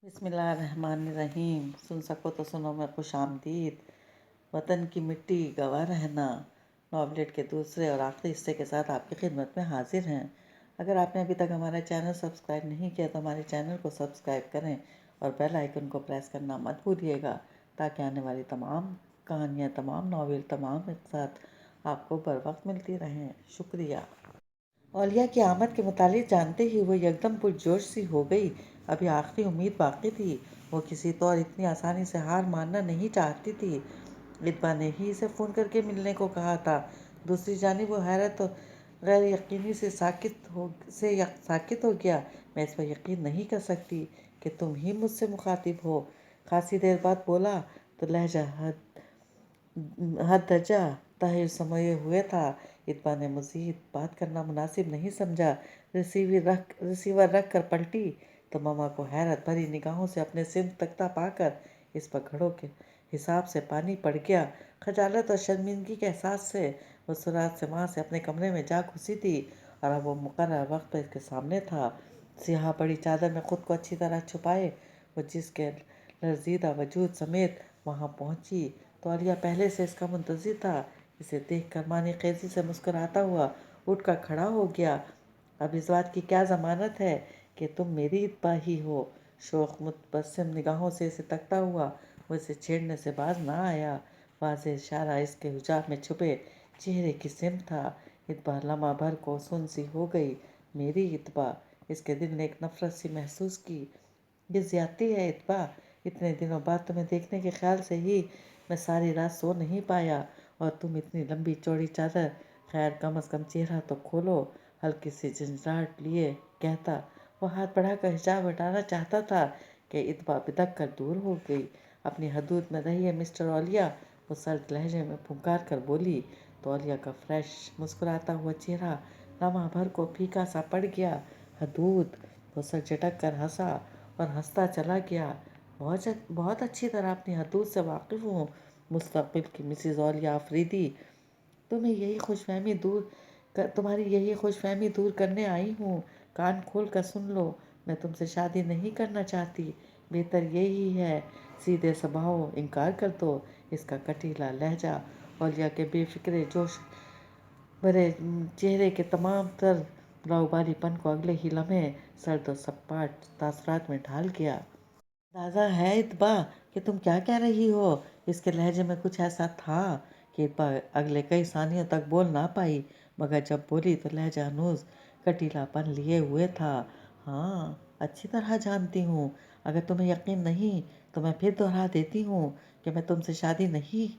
बिस्मिल्लाहिर्रहमानिर्रहीम। सुन सको तो सुनो मैं खुश आमदीद। वतन की मिट्टी गवाह रहना नॉवलेट के दूसरे और आखिरी हिस्से के साथ आपकी खिदमत में हाजिर हैं। अगर आपने अभी तक हमारा चैनल सब्सक्राइब नहीं किया तो हमारे चैनल को सब्सक्राइब करें और बेल आइकन को प्रेस करना मत भूलिएगा, ताकि आने वाली तमाम कहानियाँ, तमाम नावल, तमाम एक साथ आपको बर वक्त मिलती रहें। शुक्रिया। औलिया की आमद के मुतालिक जानते ही वो एकदम पुरजोश सी हो गई। अभी आखिरी उम्मीद बाकी थी। वो किसी तो और इतनी आसानी से हार मानना नहीं चाहती थी। इत्बा ने ही इसे फ़ोन करके मिलने को कहा था। दूसरी जानिब वो हैरत और गैर यकीनी से साकित हो गया। मैं इस पर यकीन नहीं कर सकती कि तुम ही मुझसे मुखातिब हो। खासी देर बाद बोला तो लहजा हद दर्जा ताहिर समये हुए था। इत्बा ने मज़ीद बात करना मुनासिब नहीं समझा। रिसीवर रख कर पलटी तो मामा को हैरत भरी निगाहों से अपने सिर तकता पाकर इस पर घड़ों के हिसाब से पानी पड़ गया। खजालत और शर्मिंदगी के एहसास से वो सुरात से वहाँ से अपने कमरे में जा घुसी थी और अब वो मुकर्रर वक्त पर इसके सामने था। सियाह बड़ी चादर में खुद को अच्छी तरह छुपाए वो जिसके लरजीदा वजूद समेत वहाँ पहुँची तो औलिया पहले से इसका मुंतज़िर था। इसे देखकर मानी खेजी से मुस्कुराता हुआ उठकर खड़ा हो गया। अब इस बात की क्या ज़मानत है कि तुम मेरी इत्बा ही हो। शौक़ मुतबस्सिम निगाहों से इसे तकता हुआ वो इसे छेड़ने से बाज ना आया। वाज़ेह इशारा इसके हुजाब में छुपे चेहरे की सिमत था। इत्बा लम्हा भर को सुन सी हो गई। मेरी इत्बा। इसके दिल ने एक नफरत सी महसूस की। ये ज़्यादती है इत्बा। इतने दिनों बाद तुम्हें देखने के ख्याल से ही मैं सारी रात सो नहीं पाया और तुम इतनी लंबी चौड़ी चादर। खैर कम अज़ कम चेहरा तो खोलो। हल्की सी झंझलाहट लिए कहता वो हाथ बढ़ाकर हिजाब हटाना चाहता था कि इत्बा बिदक कर दूर हो गई। अपनी हदूद में रही है मिस्टर औलिया, वो सर्द लहजे में फुंकार कर बोली तो औलिया का फ्रेश मुस्कुराता हुआ चेहरा लम्हा भर को फीका सा पड़ गया। हदूद। वो सर झटक कर हंसा और हंसता चला गया। बहुत अच्छी तरह अपनी हदूद से वाकिफ़ हूँ मुस्तक़बिल की मिसिज़ औलिया अफरीदी। तुम्हारी यही खुशफहमी दूर करने आई हूँ। कान खोल कर सुन लो। मैं तुमसे शादी नहीं करना चाहती। बेहतर यही है सीधे स्वभाव इनकार कर दो। इसका कटीला लहजा औलिया के बेफिक्रे जोश भरे चेहरे के तमाम तर लाउबालीपन को अगले ही लम्हे सर्द और सपाट तासरात में ढाल गया। अंदाज़ा है इत्बा कि तुम क्या कह रही हो। इसके लहजे में कुछ ऐसा था कि इत्बा अगले कई सानियों तक बोल ना पाई, मगर जब बोली तो लहजा हनूज कटीलापन लिए हुए था। हाँ, अच्छी तरह जानती हूँ। अगर तुम्हें यकीन नहीं तो मैं फिर दोहरा देती हूँ कि मैं तुमसे शादी नहीं।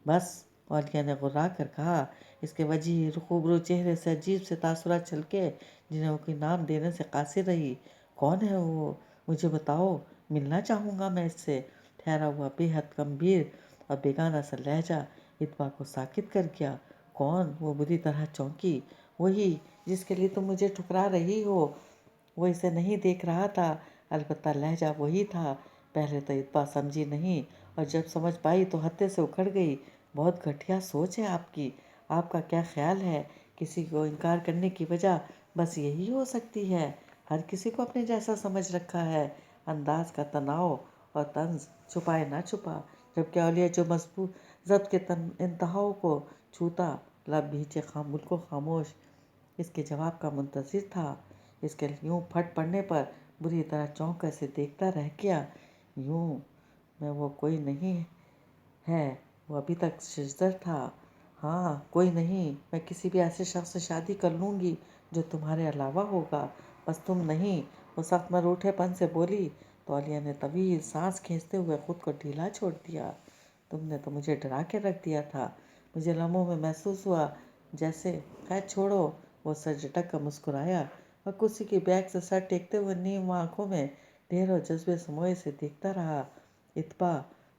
बस, औलिया ने गुर्रा कर कहा। इसके वजीह खूबरू चेहरे से अजीब से तासुरात छलके जिन्हें वो कोई नाम देने से कासिर रही। कौन है वो? मुझे बताओ, मिलना चाहूँगा मैं इससे। ठहरा हुआ बेहद गंभीर और बेगाना सा लहजा इत्बा को साकित कर गया। कौन? वो बुरी तरह चौंकी। वही जिसके लिए तुम मुझे ठुकरा रही हो। वो इसे नहीं देख रहा था, अलबत्ता लहजा वही था। पहले तो इत्बा समझी नहीं और जब समझ पाई तो हत्थे से उखड़ गई। बहुत घटिया सोच है आपकी। आपका क्या ख्याल है किसी को इनकार करने की वजह बस यही हो सकती है? हर किसी को अपने जैसा समझ रखा है। अंदाज का तनाव और तंज छुपाए ना छुपा, जबकि औलिया जो मजबूत जब्त के इंतहाओं को छूता लब भीचे बिल्कुल खामोश इसके जवाब का मुंतज़िर था। इसके यूं फट पड़ने पर बुरी तरह चौंक कर से देखता रह गया। यूं मैं वो कोई नहीं है। वो अभी तक शिजदर था। हाँ, कोई नहीं। मैं किसी भी ऐसे शख्स से शादी कर लूँगी जो तुम्हारे अलावा होगा, बस तुम नहीं। वो सख्त मरूठेपन से बोली तो औलिया ने तवील सांस खींचते हुए खुद को ढीला छोड़ दिया। तुमने तो मुझे डरा के रख दिया था। मुझे लम्हों में महसूस हुआ जैसे। खैर छोड़ो। वो सर झटक कर मुस्कुराया और कुर्सी की बैग से सर टेकते हुए नीम आंखों में ढेरों जज्बे समोए से देखता रहा। इत्बा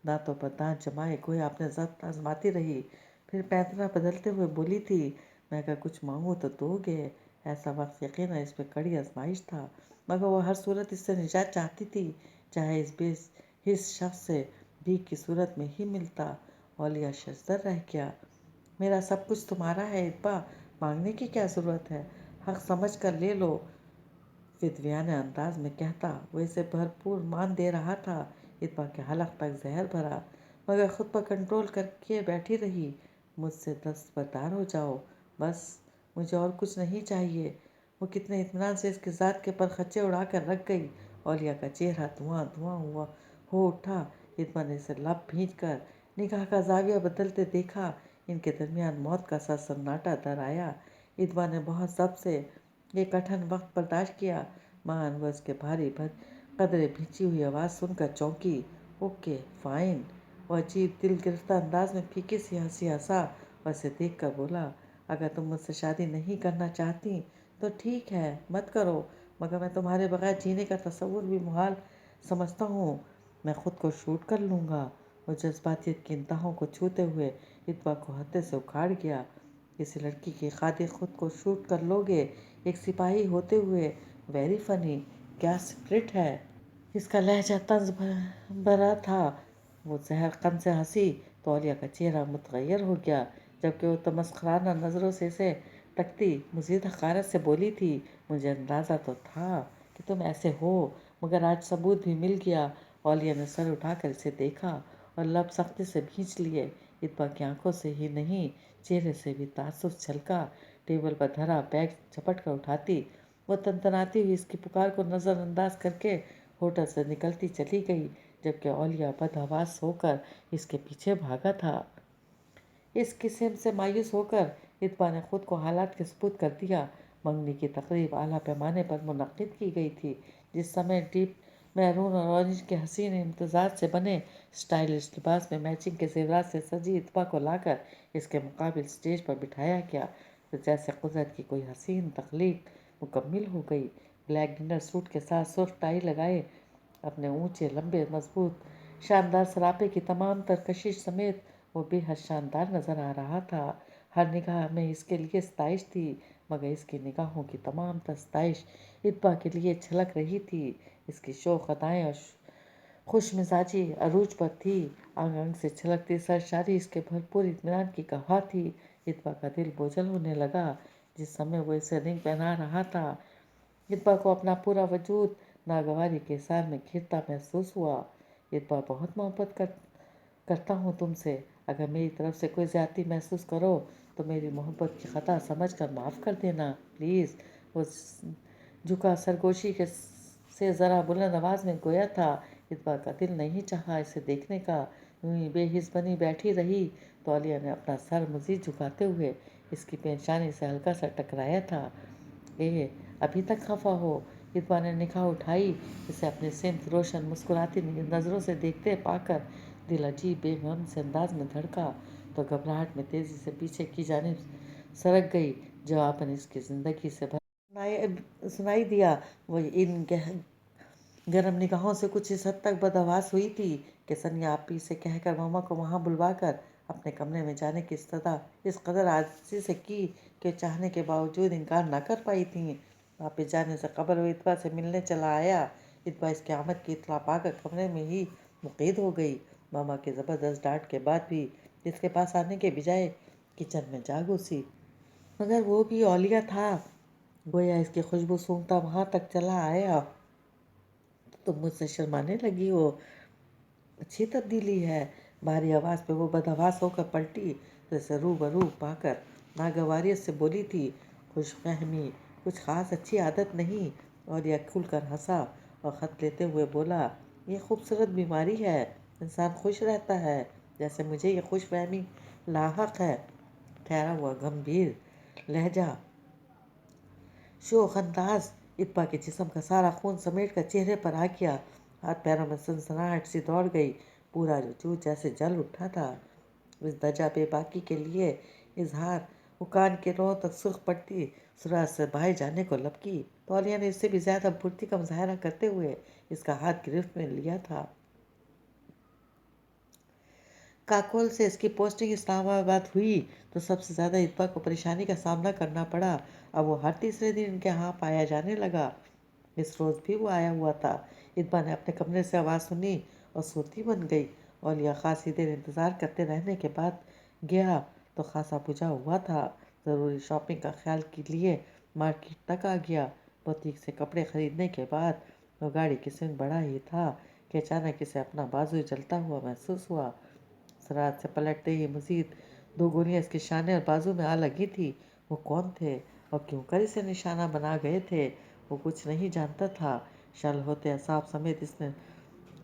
दांतों पर दांत जमाए गोया अपने ज़ब्त आजमाती रही, फिर पैतरा बदलते हुए बोली थी, मैं अगर कुछ मांगूँ तो दोगे। ऐसा वक्त यकीन इस पे कड़ी आजमाइश था, मगर वह हर सूरत इससे निजात चाहती थी, चाहे इस शख्स से भीख की सूरत में ही मिलता। औलिया शजदर रह गया। मेरा सब कुछ तुम्हारा है इत्बा, मांगने की क्या ज़रूरत है? हक समझ कर ले लो। विद्याने अंदाज में कहता। वो इसे भरपूर मान दे रहा था। इत्बा के हलक तक जहर भरा, मगर खुद पर कंट्रोल करके बैठी रही। मुझसे दस्तबरदार हो जाओ, बस मुझे और कुछ नहीं चाहिए। वो कितने इत्मीनान से इसकी ज़ात के पर खच्चे उड़ा कर रख गई। औलिया का चेहरा धुआं धुआं हुआ हो उठा। इत्बा ने इसे लब भींच कर निगाह का जाविया बदलते देखा। इनके दरमियान मौत का सा सन्नाटा दर आया। इत्बा ने बहुत जब्त से ये कठिन वक्त बर्दाश्त किया। मान वह उसके भारी कदरे भींची हुई आवाज़ सुनकर चौंकी। Okay fine. वो अजीब दिल गिरफ्तार अंदाज में फीकी सी हंसी हंसा और उसे देख कर बोला, अगर तुम मुझसे शादी नहीं करना चाहती तो ठीक है, मत करो, मगर मैं तुम्हारे बगैर जीने का तस्वुर भी मुहाल समझता हूँ। मैं खुद को शूट कर लूँगा। वो जज्बातियत की इंतहाओं को छूते हुए इत्बा को हत्थे से उखाड़ गया। किसी लड़की की खातिर खुद को शूट कर लोगे, एक सिपाही होते हुए? Very funny. क्या स्प्रिट है। इसका लहजा तंज भरा था। वो जहर कन से हंसी तो औलिया का चेहरा मुतगैर हो गया, जबकि वो तमस्खराना नज़रों से इसे तकती मज़ीद हक़ारत से बोली थी, मुझे अंदाज़ा तो था कि तुम ऐसे हो, मगर आज सबूत भी मिल गया। औलिया ने सर उठाकर इसे देखा और लब सख्ती से भींच लिए। इत्बा की आंखों से ही नहीं, चेहरे से भी तासुस छलका। टेबल पर धरा बैग झपट कर उठाती वो तनतनाती हुई इसकी पुकार को नज़रअंदाज करके होटल से निकलती चली गई, जबकि औलिया बदहवास होकर इसके पीछे भागा था। इस किस्म से मायूस होकर इत्बा ने खुद को हालात के सुपुर्द कर दिया। मंगनी की तकरीब आला पैमाने पर मुनक्किद की गई थी, जिस समय डीप मैरून और ऑरेंज के हसीन इम्तजाज से बने स्टाइलिश लिबास में मैचिंग के जेवरात से सजी इत्बा को लाकर इसके मुकाबिल स्टेज पर बिठाया गया, तो जैसे कुदरत की कोई हसीन तख्लीक मुकम्मिल हो गई। ब्लैक डिनर सूट के साथ सुर्ख टाई लगाए, अपने ऊंचे लंबे मजबूत शानदार सरापे की तमाम तर कशिश समेत वो बेहद शानदार नज़र आ रहा था। हर निगाह में इसके लिए सताइश थी, मगर इसकी निगाहों की तमाम तर सताइश इत्बा के लिए छलक रही थी। इसकी शोख अदाएँ और खुश मिजाजी अरूज पर थी। अंग अंग से छलकती सरशारी इसके भरपूर इत्मीनान की गवाह थी। इत्बा का दिल बोझल होने लगा जिस समय वो इसे रिंग पहना रहा था। इत्बा को अपना पूरा वजूद नागवारी के सार में घिरता महसूस हुआ। इत्बा, बहुत मोहब्बत करता हूँ तुमसे। अगर मेरी तरफ से कोई ज़्यादती महसूस करो तो मेरी मोहब्बत की ख़ता समझ कर माफ़ कर देना प्लीज़। वो झुका सरगोशी के से ज़रा बुलंद आवाज़ में गोया था। इत्बा का दिल नहीं चाहा इसे देखने का, यूं ही बेहिस बनी बैठी रही। तो आलिया ने अपना सर मज़ीद झुकाते हुए इसकी पेशानी से हल्का सा टकराया था। अभी तक खफा हो? इत्बा ने निगाह उठाई। इसे अपने सिमत रोशन मुस्कुराती नज़रों से देखते पाकर दिल अजीब बेगम से अंदाज में धड़का, तो घबराहट में तेज़ी से पीछे की जानिब सरक गई। जवाबन इसकी ज़िंदगी से सुनाई दिया। वह इन गर्म निगाहों से कुछ इस हद तक बदहवास हुई थी कि सनिया आपी से कहकर मामा को वहाँ बुलवाकर अपने कमरे में जाने की इस्तदा इस कदर आजिज़ी से की कि चाहने के बावजूद इनकार न कर पाई थी। वापिस जाने से कबल वो इत्बा से मिलने चला आया। इत्बा इसकी आमद की इत्तला पाकर कमरे में ही मुक़ीद हो गई। मामा के ज़बरदस्त डांट के बाद भी इसके पास आने के बजाय किचन में जा घुसी, मगर वो भी औलिया था। गोया इसकी खुशबू सूंघता वहाँ तक चला आया। तुम मुझसे शर्माने लगी हो? अच्छी तब्दीली है। भारी आवाज़ पे वो बदहवास होकर पलटी तो इसे रूबरू पाकर नागवारियत से बोली थी, खुशफहमी कुछ ख़ास अच्छी आदत नहीं। और यह खुलकर हंसा और ख़त लेते हुए बोला, ये खूबसूरत बीमारी है, इंसान खुश रहता है, जैसे मुझे ये खुशफहमी लाहक है। ठहरा हुआ गंभीर लहजा शोख अंदाज इत्बा के जिस्म का सारा खून समेट कर चेहरे पर आ गया। हाथ पैरों में सनसनाहट सी दौड़ गई। पूरा वजूद जैसे जल उठा था। इस दजा बेबाकी के लिए इजहार वो कान के रों तक सुर्ख पड़ती सूरज से बाहर जाने को लपकी। तौलिया ने इससे भी ज़्यादा फुर्ती का मुजाहरा करते हुए इसका हाथ गिरफ्त में लिया था। काकोल से इसकी पोस्टिंग इस्लामाबाद हुई तो सबसे ज़्यादा इत्बा को परेशानी का सामना करना पड़ा। अब वो हर तीसरे दिन इनके यहाँ पाया जाने लगा। इस रोज़ भी वो आया हुआ था। इत्बा ने अपने कमरे से आवाज़ सुनी और सोती बन गई। औलिया खासी देर इंतज़ार करते रहने के बाद गया तो खासा बुझा हुआ था। ज़रूरी शॉपिंग का ख्याल के लिए मार्केट तक आ गया। बुटीक से कपड़े खरीदने के बाद वो गाड़ी की स्विंग बढ़ा ही था कि अचानक इसे अपना बाजू जलता हुआ महसूस हुआ। सराहत से पलटते ही मजीद 2 गोलियां इसके शाने और बाजू में आ लगी थी। वो कौन थे और क्यों कर इसे निशाना बना गए थे, वो कुछ नहीं जानता था। शल होते असाब समेत इसने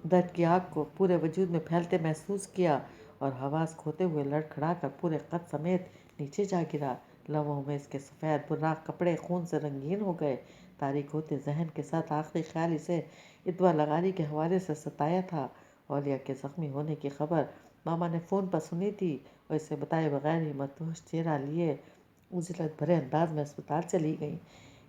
दर्द की आग को पूरे वजूद में फैलते महसूस किया और हवास खोते हुए लड़खड़ा कर पूरे कद समेत नीचे जा गिरा। लम्हों में इसके सफ़ेद बुर्राक कपड़े खून से रंगीन हो गए। तारीख होते जहन के साथ आखिरी ख्याल इसे इतवा लगारी के हवाले से सताया था। औलिया के ज़ख्मी होने की खबर मामा ने फ़ोन पर सुनी थी और इसे बताए बगैर ही मतोश चेहरा लिए उजलत भरे अंदाज में अस्पताल चली गई।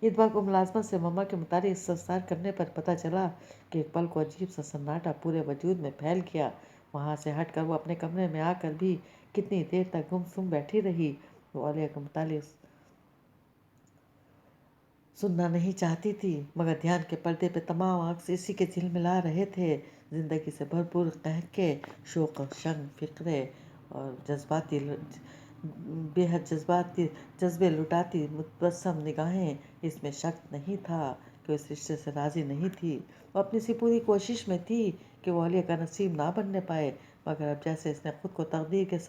इतवा को मुलाजमत से मामा के मुताबिक इस्तफसार करने पर पता चला कि एक पल को अजीब सा सन्नाटा पूरे वजूद में फैल गया। वहाँ से हटकर वो अपने कमरे में आकर भी कितनी देर तक गुमसुम बैठी रही। वो औलिया के मुताबिक सुनना नहीं चाहती थी, मगर ध्यान के पर्दे पे तमाम आँख इसी के झिलमिला रहे थे। जिंदगी से भरपूर कहके शौक शंग फिक्रे और बेहद जज्बाती जज्बे लुटाती मुतबस्सम निगाहें, इसमें शक नहीं था कि इस रिश्ते से राज़ी नहीं थी। वो अपनी सी पूरी कोशिश में थी कि वो औलिया का नसीब ना बनने पाए, मगर अब जैसे इसने खुद को तकदीर के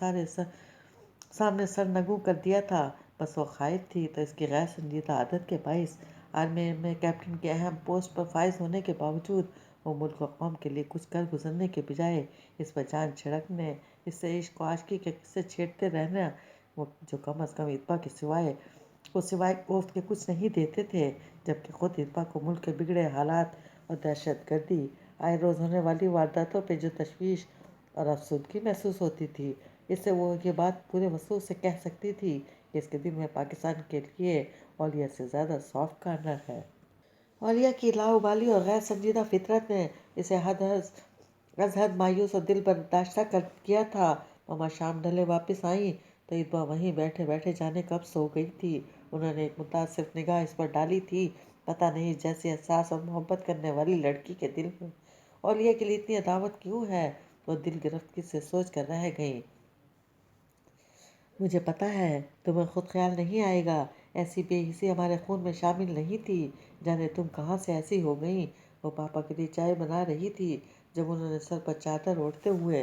सामने सरनगू कर दिया था। बस वो खाइफ थी तो इसकी गैर संजीदा आदत के बाइस आर्मी में कैप्टन की अहम पोस्ट पर फाइज होने के बावजूद वो मुल्क और कौम के लिए कुछ कर गुजरने के बजाय इस पर जान छिड़कने, इससे इश्क व आशिकी के किस्से छेड़ते रहना, वो जो कम अज़ कम इतबा के सिवाय कोफ्त के कुछ नहीं देते थे। जबकि खुद इतबा को मुल्क के बिगड़े हालात और दहशत गर्दी, आए रोज़ होने वाली वारदातों पर जो तशवीश और अफसुदगी महसूस होती थी, इससे वो ये बात पूरे वसूल से कह सकती थी कि इसके दिल में पाकिस्तान के लिए औलिया से ज़्यादा सॉफ्ट कार्नर है। औलिया की लाउबाली और गैर संजीदा फितरत ने इसे हद मायूस और दिल बर्दाश्ता कर किया था। मामा शाम ढले वापस आई तो इतबा वहीं बैठे बैठे जाने कब सो गई थी। उन्होंने एक मुतासिफ निगाह इस पर डाली थी। पता नहीं जैसे एहसास और मोहब्बत करने वाली लड़की के दिल में औलिया के लिए इतनी अदावत क्यों है, वो दिल गिरफ्त से सोच कर रह गई। मुझे पता है तुम्हें खुद ख्याल नहीं आएगा, ऐसी बेहिसी हमारे खून में शामिल नहीं थी। जाने तुम कहाँ से ऐसी हो गई। वो पापा के लिए चाय बना रही थी जब उन्होंने सर पर चादर ओढ़ते हुए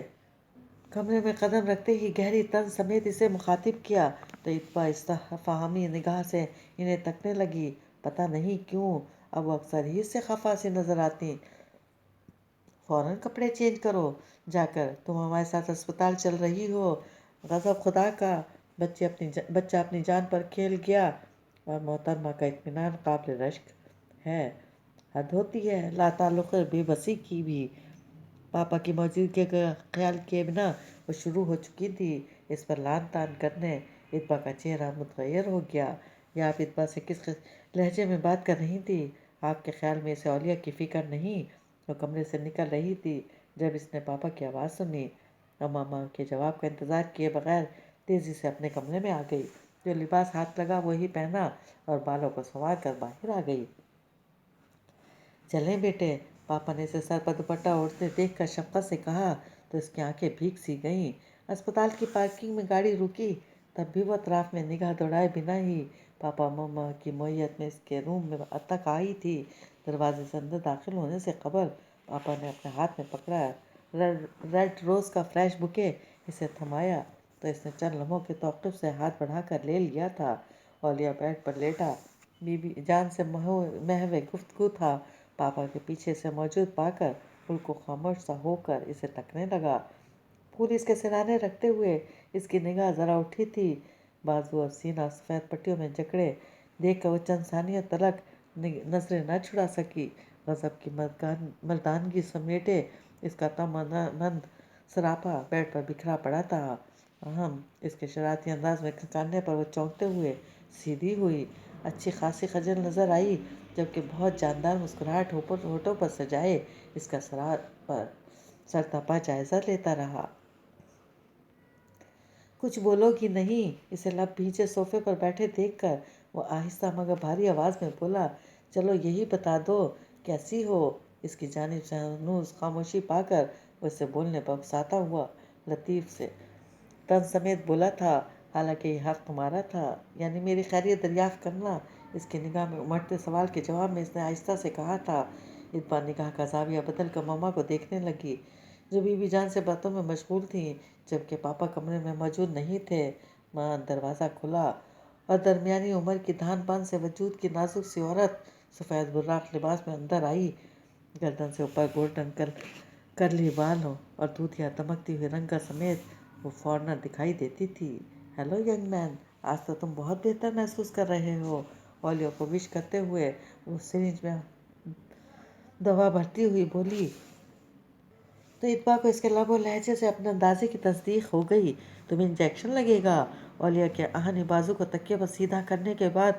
कमरे में कदम रखते ही गहरी तंज समेत इसे मुखातिब किया तो इतबा इस्तफहामी निगाह से इन्हें तकने लगी। पता नहीं क्यों अब वो अक्सर ही इससे खफा सी नजर आती। फ़ौरन कपड़े चेंज करो जाकर, तुम हमारे साथ अस्पताल चल रही हो। गज़ब खुदा का, बच्चा अपनी जान पर खेल गया और मोहतरमा का इत्मीनान काबिल रश्क है। हद होती है लाताल्लुक़ बेबसी की भी। पापा की मौजूदगी का ख्याल किए बिना वो शुरू हो चुकी थी इस पर लान तान करने। इतबा का चेहरा मुतग़य्यर हो गया। या आप इतबा से किस लहजे में बात कर रही थी? आपके ख्याल में इसे औलिया की फ़िक्र नहीं? वो कमरे से निकल रही थी जब इसने पापा की आवाज़ सुनी और मामा के जवाब का इंतज़ार किए बगैर तेज़ी से अपने कमरे में आ गई। जो लिबास हाथ लगा वही पहना और बालों को संवार कर बाहर आ गई। चलें बेटे, पापा ने इसे सर पर दुपट्टा ओढ़ते देखकर शफ़क़त से कहा तो इसकी आंखें भीग सी गईं। अस्पताल की पार्किंग में गाड़ी रुकी तब भी वह अतराफ में निगाह दौड़ाए बिना ही पापा मम्मा की मौयत में इसके रूम में तक आई थी। दरवाजे से अंदर दाखिल होने से कबल पापा ने अपने हाथ में पकड़ा रेड रोज़ का फ्रेश बुके इसे थमाया तो इसने चंद लम्हों के तौक़ुफ़ से हाथ बढ़ाकर ले लिया था। औलिया बेड पर लेटा बीबी जान से महवे गुफ्तगू था। पापा के पीछे से मौजूद पाकर बिल्कुल खामोश सा होकर इसे तकने लगा। फूल इसके सिरहाने रखते हुए इसकी निगाह ज़रा उठी थी। बाजू और सीना सफ़ेद पट्टियों में जकड़े देख कर वो चंद सानियों तलक नजरें न छुड़ा सकी। गज़ब की मर्दानगी समेटे इसका तमन्नद सरापा बेड पर बिखरा पड़ा था। अहम इसके शरारती अंदाज में खिंचाने पर वो चौंकते हुए सीधी हुई। अच्छी खासी खजल नज़र आई जबकि बहुत जानदार मुस्कुराहट होठों पर सजाए इसका सरतपा जायज़ा लेता रहा। कुछ बोलोगी नहीं? इसे लब भींचे सोफे पर बैठे देखकर वो आहिस्ता मगर भारी आवाज़ में बोला, चलो यही बता दो कैसी हो। इसकी जानिब से हनूज़ खामोशी पाकर वो इससे बोलने पर उकसाता हुआ लतीफ़ से तन समेत बोला था, हालांकि ये हक़ तुम्हारा था, यानी मेरी खैरियत दरियाफ़्त करना। اس کی نگاہ میں امٹتے سوال کے جواب میں اس نے آہستہ سے کہا تھا۔ اتبا نگاہ کا زاویہ بدل کر ماما کو دیکھنے لگی جو بی بی جان سے باتوں میں مشغول تھیں، جبکہ پاپا کمرے میں موجود نہیں تھے۔ ماں دروازہ کھلا اور درمیانی عمر کی دھان پان سے وجود کی نازک سی عورت سفید براق لباس میں اندر آئی۔ گردن سے اوپر گولڈن کرلی بال ہو اور دودھیا دمکتی ہوئی رنگا سمیت وہ فورنر دکھائی دیتی تھی۔ ہیلو ینگ مین، آج تو تم بہت بہتر محسوس کر رہے ہو، اولیو کو وش کرتے ہوئے وہ سرنج میں دوا بھرتی ہوئی بولی۔ تو اتبا کو اس کے لب و لہجے سے اپنے اندازے کی تصدیق ہو گئی۔ تمہیں انجیکشن لگے گا؟ اولیہ کے آہنی بازو کو تکیے پر سیدھا کرنے کے بعد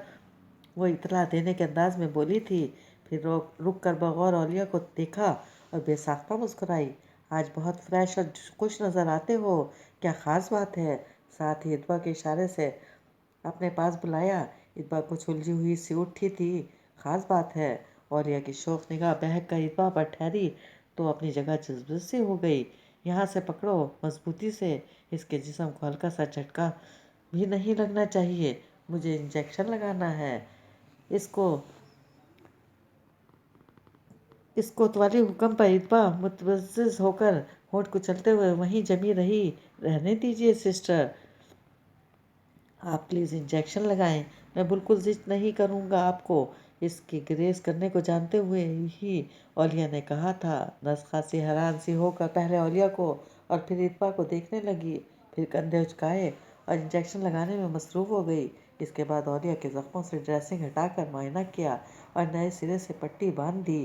وہ اطلاع دینے کے انداز میں بولی تھی، پھر رک کر بغور اولیہ کو دیکھا اور بے ساختہ مسکرائی۔ آج بہت فریش اور خوش نظر آتے ہو، کیا خاص بات ہے؟ ساتھ ہی اتبا کے اشارے سے اپنے پاس بلایا۔ اتبا کچھ الجھی ہوئی سی اٹھی تھی۔ خاص بات ہے؟ اولیہ کی شوق نگاہ بہک کر اتبا پر ٹھہری تو اپنی جگہ جذبت سی ہو گئی۔ یہاں سے پکڑو مضبوطی سے، اس کے جسم کو ہلکا سا جھٹکا بھی نہیں لگنا چاہیے۔ مجھے انجیکشن لگانا ہے۔ اس کوتوالی حکم پر اتبا متوجہ ہو کر ہونٹ کچلتے ہوئے وہیں جمی رہی۔ رہنے دیجیے سسٹر، آپ پلیز انجیکشن لگائیں، میں بالکل ضد نہیں کروں گا آپ کو، اس کی گریز کرنے کو جانتے ہوئے ہی اولیہ نے کہا تھا۔ نسخہ سی حیران سی ہو کر پہلے اولیہ کو اور پھر اتبا کو دیکھنے لگی، پھر کندھے اچکائے اور انجیکشن لگانے میں مصروف ہو گئی۔ اس کے بعد اولیہ کے زخموں سے ڈریسنگ ہٹا کر معائنہ کیا اور نئے سرے سے پٹی باندھ دی۔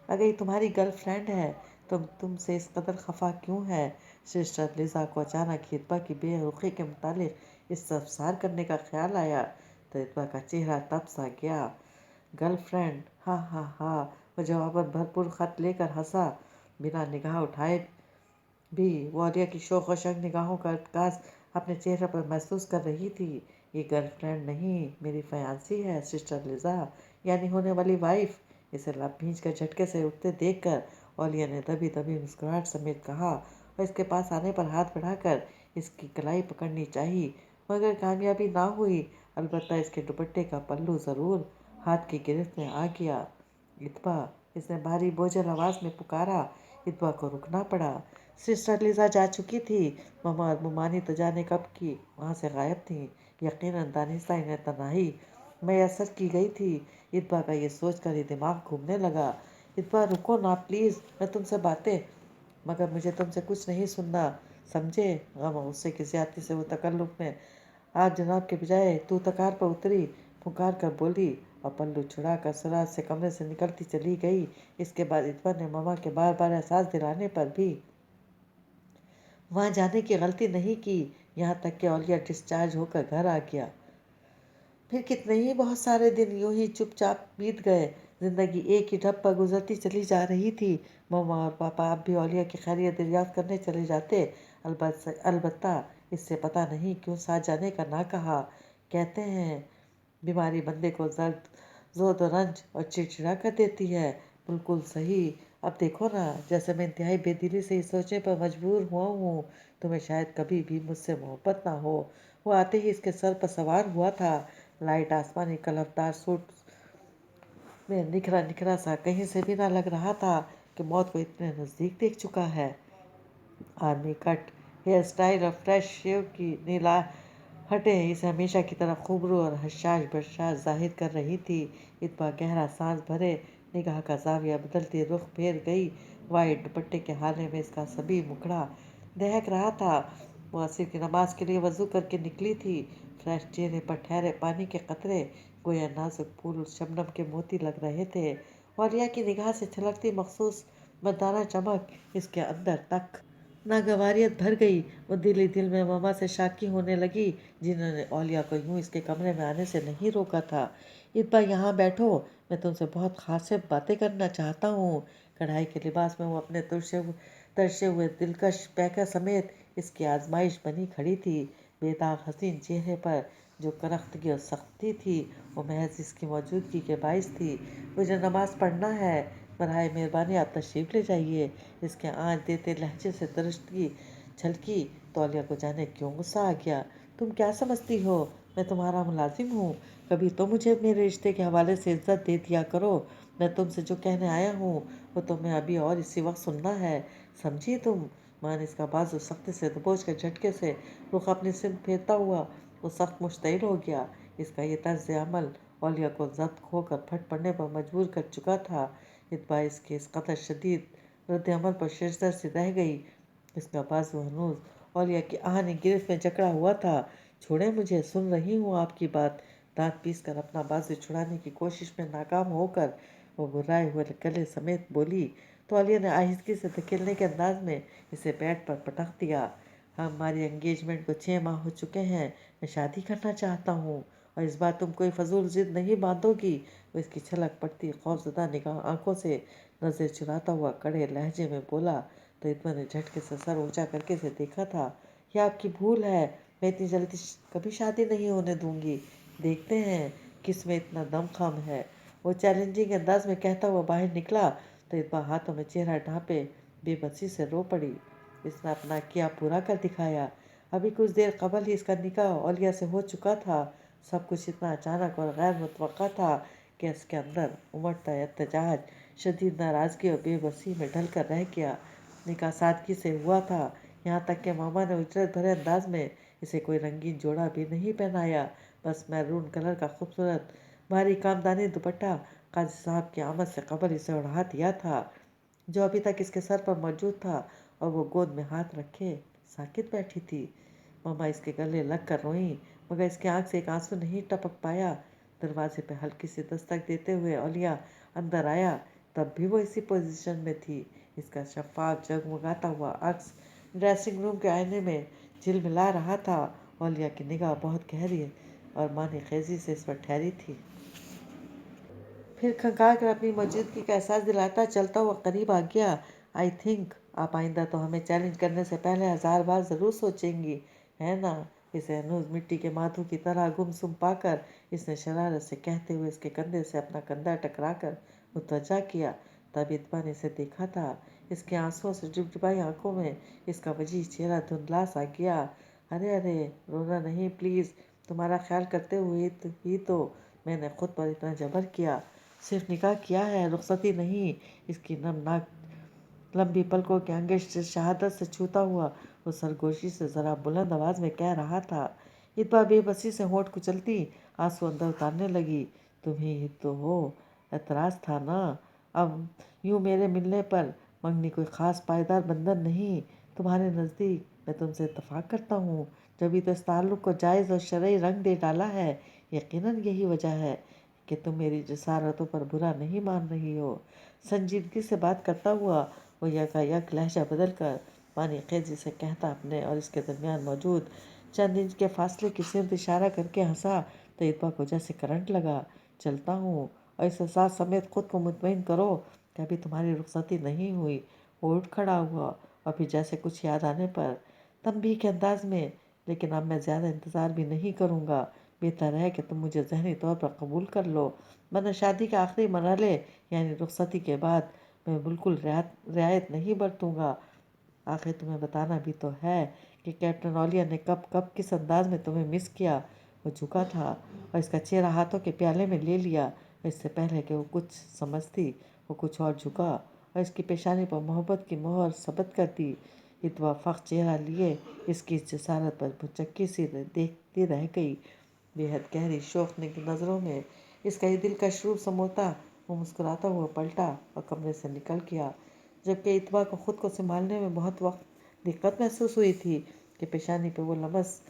اگر یہ تمہاری گرل فرینڈ ہے تو تم سے اس قدر خفا کیوں ہے؟ سسٹر لیزا کو اچانک اتبا کی بے رخی کے متعلق استفسار کرنے کا خیال آیا تو اتبا کا چہرہ تپ سا گیا۔ Girl friend? ہاں ہاں ہاں، وہ جواباً بھرپور خط لے کر ہنسا۔ بنا نگاہ اٹھائے بھی وہ اولیہ کی شوق و شنگ نگاہوں کا عکاس اپنے چہرے پر محسوس کر رہی تھی۔ یہ گرل فرینڈ نہیں، میری فیانسی ہے سسٹر لیزا، یعنی ہونے والی وائف۔ اسے لب بھینچ کر جھٹکے سے اٹھتے دیکھ کر اولیہ نے دبی دبی مسکراہٹ سمیت کہا اور اس کے پاس آنے پر ہاتھ بڑھا کر اس کی کلائی پکڑنی چاہی، مگر کامیابی نہ ہوئی۔ البتہ اس کے دوپٹے کا پلو ضرور ہاتھ کی گرفت میں آ گیا۔ اتبا، اس نے بھاری بوجھل آواز میں پکارا۔ اتبا کو رکنا پڑا۔ سسٹر لیزا جا چکی تھی۔ مما اور ممانی تو جانے کب کی وہاں سے غائب تھیں، یقیناً دانستہ انہیں تنہائی میسر کی گئی تھی۔ اتبا کا یہ سوچ کر ہی دماغ گھومنے لگا۔ اتبا رکو نا پلیز، میں تم سے باتیں، مگر مجھے تم سے کچھ نہیں سننا، سمجھے؟ غم و غصے کی زیادتی سے وہ تکلف میں آپ جناب کے بجائے تو تکار پر اتری، پھنکار کر بولی اور پلو چھڑا کر سرعت سے کمرے سے نکلتی چلی گئی۔ اس کے بعد اتبا نے مما کے بار بار احساس دلانے پر بھی وہاں جانے کی غلطی نہیں کی، یہاں تک کہ اولیہ ڈسچارج ہو کر گھر آ گیا۔ پھر کتنے ہی بہت سارے دن یوں ہی چپ چاپ بیت گئے۔ زندگی ایک ہی ڈھب پر گزرتی چلی جا رہی تھی۔ مما اور پاپا اب بھی اولیہ کی خیریت دریافت کرنے چلے جاتے، البتہ اس سے پتہ نہیں کیوں ساتھ جانے کا نہ کہا۔ کہتے ہیں بیماری بندے کو زود و رنج اور چڑچڑا کر دیتی ہے۔ بالکل صحیح۔ اب دیکھو نا، جیسے میں انتہائی بے دلی سے یہ سوچنے پر مجبور ہوا ہوں تمہیں شاید کبھی بھی مجھ سے محبت نہ ہو۔ وہ آتے ہی اس کے سر پر سوار ہوا تھا، لائٹ آسمانی کلفدار سوٹ میں نکھرا نکھرا سا، کہیں سے بھی نہ لگ رہا تھا کہ موت کو اتنے نزدیک دیکھ چکا ہے۔ آرمی کٹ ہیئر سٹائل اور فریش شیو کی نیلاہٹیں اسے ہمیشہ کی طرح خوبرو اور حشاش بشاش ظاہر کر رہی تھی۔ اتبا گہرا سانس بھرے نگاہ کا زاویہ بدلتی رخ پھیر گئی۔ وائٹ دوپٹے کے ہالے میں اس کا سبھی مکھڑا دہک رہا تھا۔ وہ عصر کی نماز کے لیے وضو کر کے نکلی تھی۔ فریش چہرے پر ٹھہرے پانی کے قطرے گویا نازک پھول شبنم کے موتی لگ رہے تھے۔ اولیہ کی نگاہ سے چھلکتی مخصوص مردانہ چمک اس کے اندر تک ناگواریت بھر گئی۔ وہ دل ہی دل میں مما سے شاکی ہونے لگی جنہوں نے اولیہ کو یوں اس کے کمرے میں آنے سے نہیں روکا تھا۔ اتبا یہاں بیٹھو، میں تم سے بہت خاص باتیں کرنا چاہتا ہوں۔ کڑھائی کے لباس میں وہ اپنے ترشے ہوئے دلکش پیکر سمیت اس کی آزمائش بنی کھڑی تھی۔ بے داغ حسین چہرے پر جو کرختگی اور سختی تھی وہ محض اس کی موجودگی کے باعث تھی۔ مجھے نماز پڑھنا ہے، براہ مہربانی آپ تشریف لے جائیے۔ اس کے آنچ دیتے لہجے سے درشتگی جھلکی تو اولیہ کو جانے کیوں غصہ آ گیا۔ تم کیا سمجھتی ہو मैं तुम्हारा मुलाजिम हूँ, कभी तो मुझे मेरे रिश्ते के हवाले से इज्जत दे दिया करो। मैं तुमसे जो कहने आया हूँ वो तुम्हें अभी और इसी वक्त सुनना है, समझी तुम? मान इसका बाजू सख्ती से दबोच कर झटके से रुख अपनी सिर फेरता हुआ वो सख्त मुश्तइल हो गया। इसका ये तर्ज अमल औलिया को जब्त खोकर फट पड़ने पर मजबूर कर चुका था। इतबा इसके इस कदर शदीद रद्द अमल पर शेषदर से रह गई। इसका बाजू हनूज औलिया की आहनी गिरफ्त में जकड़ा हुआ था। छोड़े मुझे, सुन रही हूँ आपकी बात। दांत पीस कर अपना बाजू छुड़ाने की कोशिश में नाकाम होकर वो गुर्राए हुए गले समेत बोली तो औलिया ने आहिस्तगी से धकेलने के अंदाज में इसे बेड पर पटक दिया। हमारी एंगेजमेंट को 6 माह हो चुके हैं। मैं शादी करना चाहता हूँ और इस बार तुम कोई फजूल जिद नहीं बांधोगी। वो इसकी छलक पड़ती खौफजदा निगाह आंखों से नजर चुराता हुआ कड़े लहजे में बोला तो इत्मा ने झटके से सर ऊंचा करके इसे देखा था। यह आपकी भूल है, मैं इतनी जल्दी कभी शादी नहीं होने दूंगी। देखते हैं किस में इतना दमखम है। वो चैलेंजिंग अंदाज में कहता हुआ बाहर निकला तो इत्मा हाथों में चेहरा ढांपे बेबसी से रो पड़ी। इसने अपना किया पूरा कर दिखाया। अभी कुछ देर कबल ही इसका निकाह औलिया से हो चुका था। सब कुछ इतना अचानक और गैर मुतवक्का था कि इसके अंदर उमड़ता एहतजाज शदीद नाराज़गी और बेबसी में ढल कर रह गया। निकाह सादगी से हुआ था, यहाँ तक कि मामा ने उजरत भरे अंदाज में इसे कोई रंगीन जोड़ा भी नहीं पहनाया। बस मैरून कलर का खूबसूरत भारी कामदानी दुपट्टा काजी साहब की आमद से कबल इसे ओढ़ा दिया था, जो अभी तक इसके सर पर मौजूद था, और वो गोद में हाथ रखे साकित बैठी थी। मामा इसके गले लग कर रोईं, मगर इसकी आंख से एक आंसू नहीं टपक पाया। दरवाजे पे हल्की सी दस्तक देते हुए औलिया अंदर आया, तब भी वो इसी पोजीशन में थी। इसका शफाफ जगमगाता हुआ अक्स ड्रेसिंग रूम के आईने में झिलमिला रहा था। औलिया की निगाह बहुत गहरी और मानी खेजी से इस पर ठहरी थी। फिर खंगाल कर अपनी मौजूदगी का एहसास दिलाता चलता हुआ करीब आ गया। आई थिंक आप आइंदा तो हमें चैलेंज करने से पहले 1000 बार ज़रूर सोचेंगी, है ना? इसे हनूज मिट्टी के माथों की तरह गुमसुम पाकर इसने शरारत से कहते हुए इसके कंधे से अपना कंधा टकरा कर मुतवज्जा किया। तब इत्मा ने इसे देखा था। इसके आंसुओं से डिबडिबाई आंखों में इसका वजीह चेहरा धुंधला सा गया। अरे अरे, रोना नहीं प्लीज़। तुम्हारा ख्याल करते हुए ही तो मैंने खुद पर इतना जबर किया। सिर्फ निकाह किया है, रुखसती नहीं। इसकी नमनाक लंबी पलकों के अंगेश से शहादत से छूता हुआ वो सरगोशी से ज़रा बुलंद आवाज़ में कह रहा था। इतबा बेबसी से होंठ कुचलती आंसू अंदर उतारने लगी। तुम ही तो हो, एतराज़ था ना? अब यूँ मेरे मिलने पर मंगनी कोई ख़ास पायदार बंधन नहीं। तुम्हारे नज़दीक मैं तुमसे इत्तफाक करता हूँ, जभी तो इस ताल्लुक़ को जायज़ और शरई रंग दे डाला है। यकीनन यही वजह है कि तुम मेरी जसारतों पर बुरा नहीं मान रही हो। संजीदगी से बात करता हुआ वो यकायक लहजा बदल कर पानी खेजी से कहता अपने और इसके दरमियान मौजूद चंद इंच के फासले की सिमत इशारा करके हंसा तो इत्बा को जैसे करंट लगा। चलता हूँ और इस एहसास समेत खुद को मुतमईन करो कि अभी तुम्हारी रुखसती नहीं हुई। वो उठ खड़ा हुआ और फिर जैसे कुछ याद आने पर तंबीह के अंदाज में, लेकिन अब मैं ज़्यादा इंतज़ार भी नहीं करूँगा। बेहतर है कि तुम मुझे ज़हनी तौर पर कबूल कर लो, वरना शादी के आखिरी मरहले यानी रुखसती के बाद मैं बिल्कुल रियायत नहीं बरतूँगा। आखिर तुम्हें बताना भी तो है कि कैप्टन औलिया ने कब कब किस अंदाज में तुम्हें मिस किया। वो झुका था और इसका चेहरा हाथों के प्याले में ले लिया। इससे पहले कि वो कुछ समझती वो कुछ और झुका और इसकी पेशानी पर मोहब्बत की मोहर सबत कर दी। इतवाफ़ाक चेहरा लिए इसकी इस जसारत पर भुचक्की सी देखती रह गई। बेहद गहरी शौक़ नज़रों में इसका ये दिलकश रूप समोता वो मुस्कुराता हुआ पलटा और कमरे से निकल गया। जबकि इतबा को खुद को संभालने में बहुत वक्त दिक्कत महसूस हुई थी कि पेशानी पे वो लमस